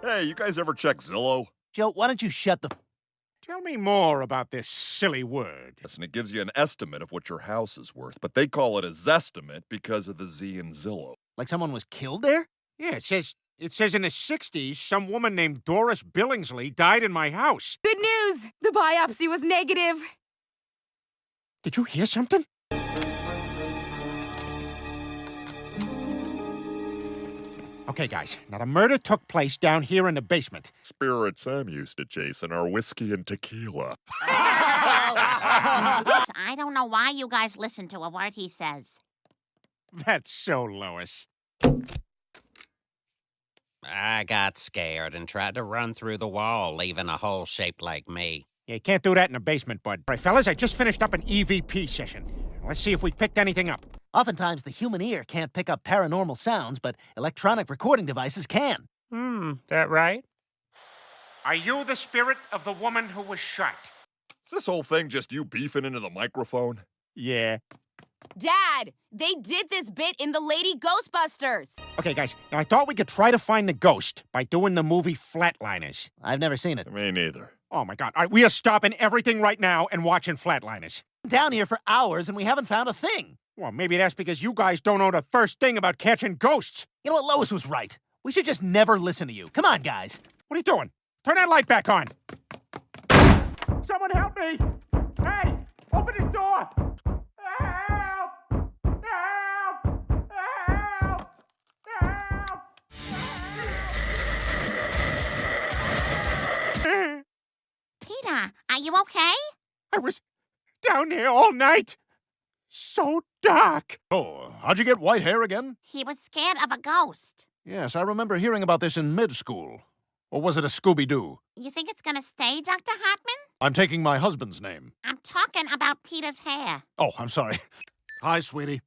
Hey, you guys ever check Zillow? Joe, why don't you shut the... Tell me more about this silly word. Listen, it gives you an estimate of what your house is worth, but they call it a zestimate because of the Z in Zillow. Like someone was killed there? Yeah, it says in the 60s, some woman named Doris Billingsley died in my house. Good news! The biopsy was negative. Did you hear something? Okay, guys, now the murder took place down here in the basement. Spirits I'm used to chasing are whiskey and tequila. I don't know why you guys listen to a word he says. That's so Lois. I got scared and tried to run through the wall, leaving a hole shaped like me. Yeah, you can't do that in the basement, bud. All right, fellas, I just finished up an EVP session. Let's see if we picked anything up. Oftentimes, the human ear can't pick up paranormal sounds, but electronic recording devices can. That right? Are you the spirit of the woman who was shot? Is this whole thing just you beefing into the microphone? Yeah. Dad, they did this bit in the Lady Ghostbusters. Okay, guys, now I thought we could try to find the ghost by doing the movie Flatliners. I've never seen it. Me neither. Oh, my God. All right, we are stopping everything right now and watching Flatliners. Down here for hours and we haven't found a thing. Well, maybe that's because you guys don't know the first thing about catching ghosts. You know what? Lois was right. We should just never listen to you. Come on, guys. What are you doing? Turn that light back on. Someone help me! Hey, open this door! Help! Help! Help! Help! Peter, are you okay? I was down here all night. So dark. Oh, how'd you get white hair again? He was scared of a ghost. Yes, I remember hearing about this in mid-school. Or was it a Scooby-Doo? You think it's gonna stay, Dr. Hartman? I'm taking my husband's name. I'm talking about Peter's hair. Oh, I'm sorry. Hi, sweetie.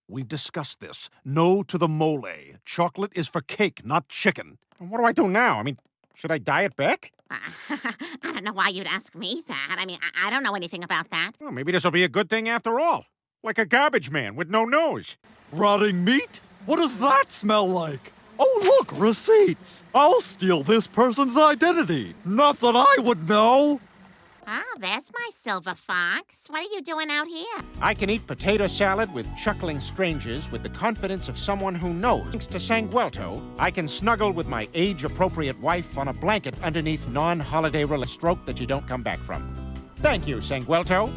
We've discussed this. No to the mole. Chocolate is for cake, not chicken. What do I do now? I mean, should I dye it back? I don't know why you'd ask me that. I mean, I don't know anything about that. Well, maybe this will be a good thing after all. Like a garbage man with no nose. Rotting meat? What does that smell like? Oh, look, receipts. I'll steal this person's identity. Not that I would know. Ah, there's my silver fox. What are you doing out here? I can eat potato salad with chuckling strangers with the confidence of someone who knows. Thanks to Sanguelto, I can snuggle with my age-appropriate wife on a blanket underneath non-holiday stroke that you don't come back from. Thank you, Sanguelto.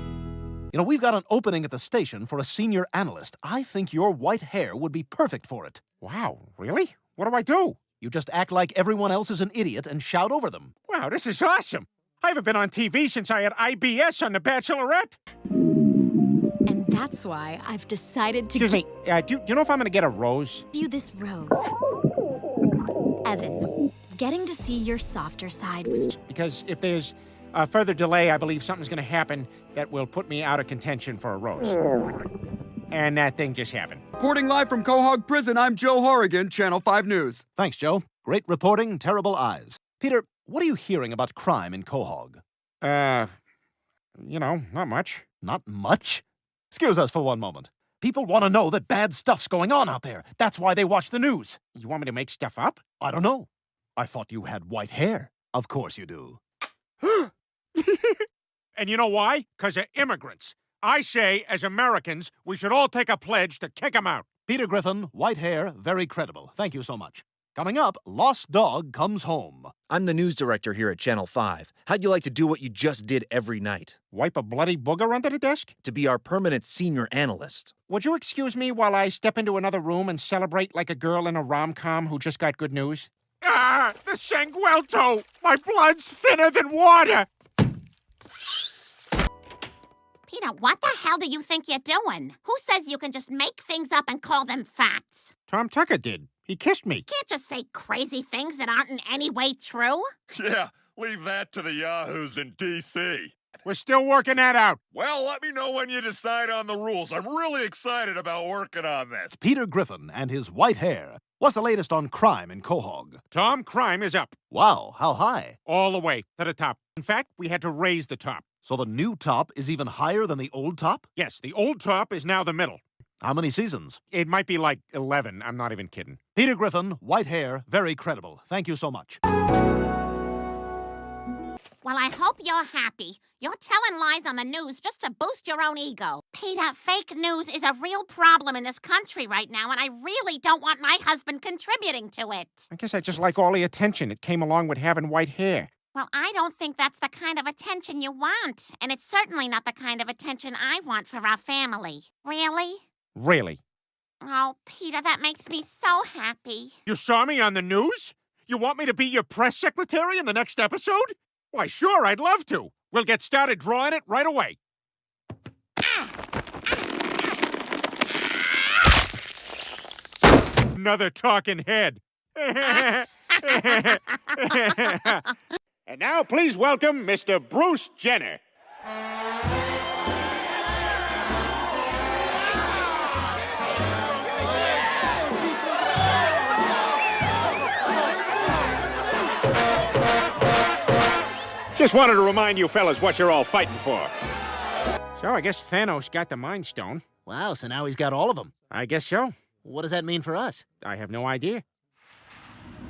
You know, we've got an opening at the station for a senior analyst. I think your white hair would be perfect for it. Wow, really? What do I do? You just act like everyone else is an idiot and shout over them. Wow, this is awesome. I haven't been on TV since I had IBS on The Bachelorette. And that's why I've decided to Excuse me, do you know if I'm going to get a rose? give you this rose. Evan, getting to see your softer side was... Because if there's a further delay, I believe something's going to happen that will put me out of contention for a rose. And that thing just happened. Reporting live from Quahog Prison, I'm Joe Horrigan, Channel 5 News. Thanks, Joe. Great reporting, terrible eyes. Peter, what are you hearing about crime in Quahog? Not much. Not much? Excuse us for one moment. People want to know that bad stuff's going on out there. That's why they watch the news. You want me to make stuff up? I don't know. I thought you had white hair. Of course you do. And you know why? Because they're immigrants. I say, as Americans, we should all take a pledge to kick them out. Peter Griffin, white hair, very credible. Thank you so much. Coming up, Lost Dog Comes Home. I'm the news director here at Channel 5. How'd you like to do what you just did every night? Wipe a bloody booger under the desk? To be our permanent senior analyst. Would you excuse me while I step into another room and celebrate like a girl in a rom-com who just got good news? Ah, the Sanguelto! My blood's thinner than water! Peter, what the hell do you think you're doing? Who says you can just make things up and call them facts? Tom Tucker did. He kissed me. You can't just say crazy things that aren't in any way true. Yeah, leave that to the yahoos in D.C. We're still working that out. Well, let me know when you decide on the rules. I'm really excited about working on this. Peter Griffin and his white hair. What's the latest on crime in Quahog? Tom, crime is up. Wow, how high? All the way to the top. In fact, we had to raise the top. So the new top is even higher than the old top? Yes, the old top is now the middle. How many seasons? It might be like 11. I'm not even kidding. Peter Griffin, white hair, very credible. Thank you so much. Well, I hope you're happy. You're telling lies on the news just to boost your own ego. Peter, fake news is a real problem in this country right now, and I really don't want my husband contributing to it. I guess I just like all the attention that came along with having white hair. Well, I don't think that's the kind of attention you want, and it's certainly not the kind of attention I want for our family. Really? Really? Oh, Peter, that makes me so happy. You saw me on the news? You want me to be your press secretary in the next episode? Why, sure, I'd love to. We'll get started drawing it right away. Another talking head. And now, please welcome Mr. Bruce Jenner. Just wanted to remind you fellas what you're all fighting for. So I guess Thanos got the Mind Stone. Wow, so now he's got all of them. I guess so. What does that mean for us? I have no idea.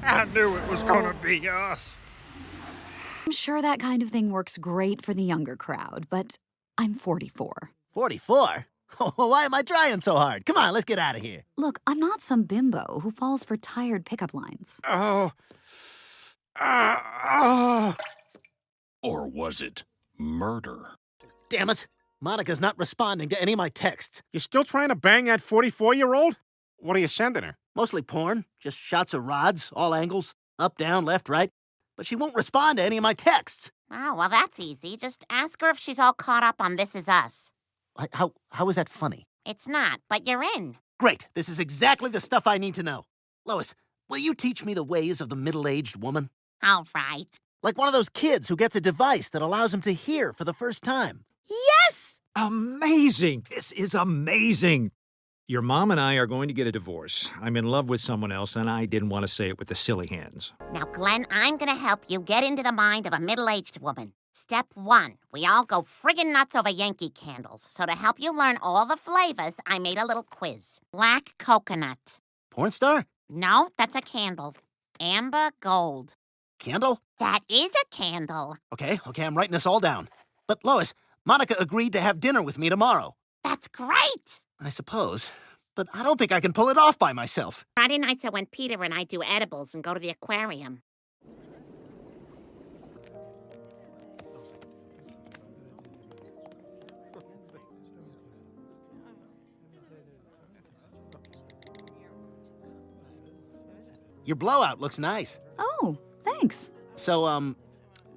I knew it was gonna be us. I'm sure that kind of thing works great for the younger crowd, but I'm 44. 44? Why am I trying so hard? Come on, let's get out of here. Look, I'm not some bimbo who falls for tired pickup lines. Oh. Or was it murder? Damn it. Monica's not responding to any of my texts. You still trying to bang that 44-year-old? What are you sending her? Mostly porn, just shots of rods, all angles, up, down, left, right. But she won't respond to any of my texts. Oh, well, that's easy. Just ask her if she's all caught up on This Is Us. How is that funny? It's not, but you're in. Great. This is exactly the stuff I need to know. Lois, will you teach me the ways of the middle-aged woman? All right. Like one of those kids who gets a device that allows him to hear for the first time. Yes! Amazing! This is amazing! Your mom and I are going to get a divorce. I'm in love with someone else, and I didn't want to say it with the silly hands. Now, Glenn, I'm gonna help you get into the mind of a middle-aged woman. Step 1, we all go friggin' nuts over Yankee candles. So to help you learn all the flavors, I made a little quiz. Black coconut. Porn star? No, that's a candle. Amber gold. Candle? That is a candle. Okay, I'm writing this all down. But Lois, Monica agreed to have dinner with me tomorrow. That's great! I suppose. But I don't think I can pull it off by myself. Friday nights are when Peter and I do edibles and go to the aquarium. Your blowout looks nice. Oh, thanks. So,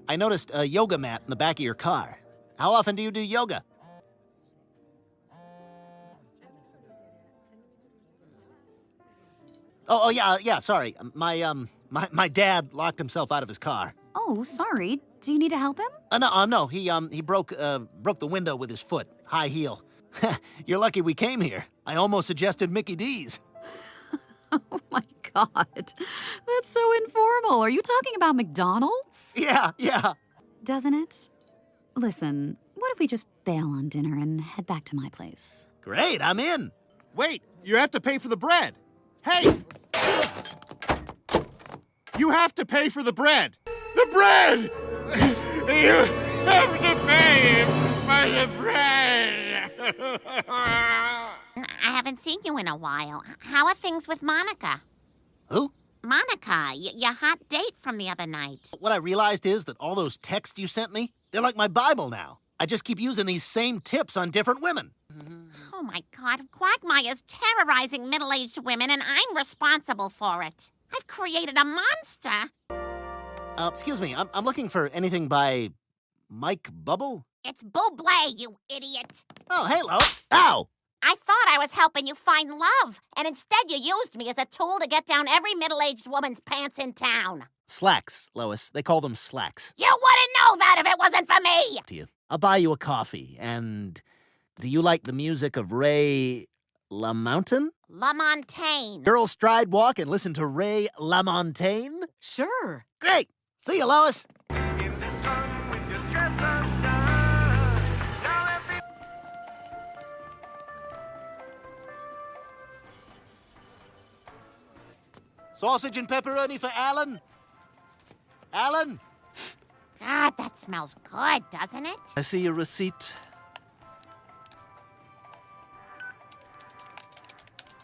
I noticed a yoga mat in the back of your car. How often do you do yoga? Oh, yeah, sorry. My dad locked himself out of his car. Oh, sorry. Do you need to help him? No, he broke the window with his foot, high heel. You're lucky we came here. I almost suggested Mickey D's. Oh my God. That's so informal. Are you talking about McDonald's? Yeah. Doesn't it? Listen, what if we just bail on dinner and head back to my place? Great, I'm in. Wait, you have to pay for the bread. Hey! You have to pay for the bread. The bread! You have to pay for the bread! I haven't seen you in a while. How are things with Monica? Who? Monica, your hot date from the other night. What I realized is that all those texts you sent me, they're like my Bible now. I just keep using these same tips on different women. Oh, my God. Quagmire's terrorizing middle-aged women, and I'm responsible for it. I've created a monster. Excuse me, I'm looking for anything by Mike Bubble? It's Bublé, you idiot. Oh, hey, Lo. Ow! I thought I was helping you find love, and instead you used me as a tool to get down every middle-aged woman's pants in town. Slacks, Lois. They call them slacks. You wouldn't know that if it wasn't for me! To you. I'll buy you a coffee, and do you like the music of Ray LaMontagne? LaMontagne. Girls stride walk and listen to Ray LaMontagne? Sure. Great! See you, Lois! Sausage and pepperoni for Alan? Alan? God, that smells good, doesn't it? I see your receipt.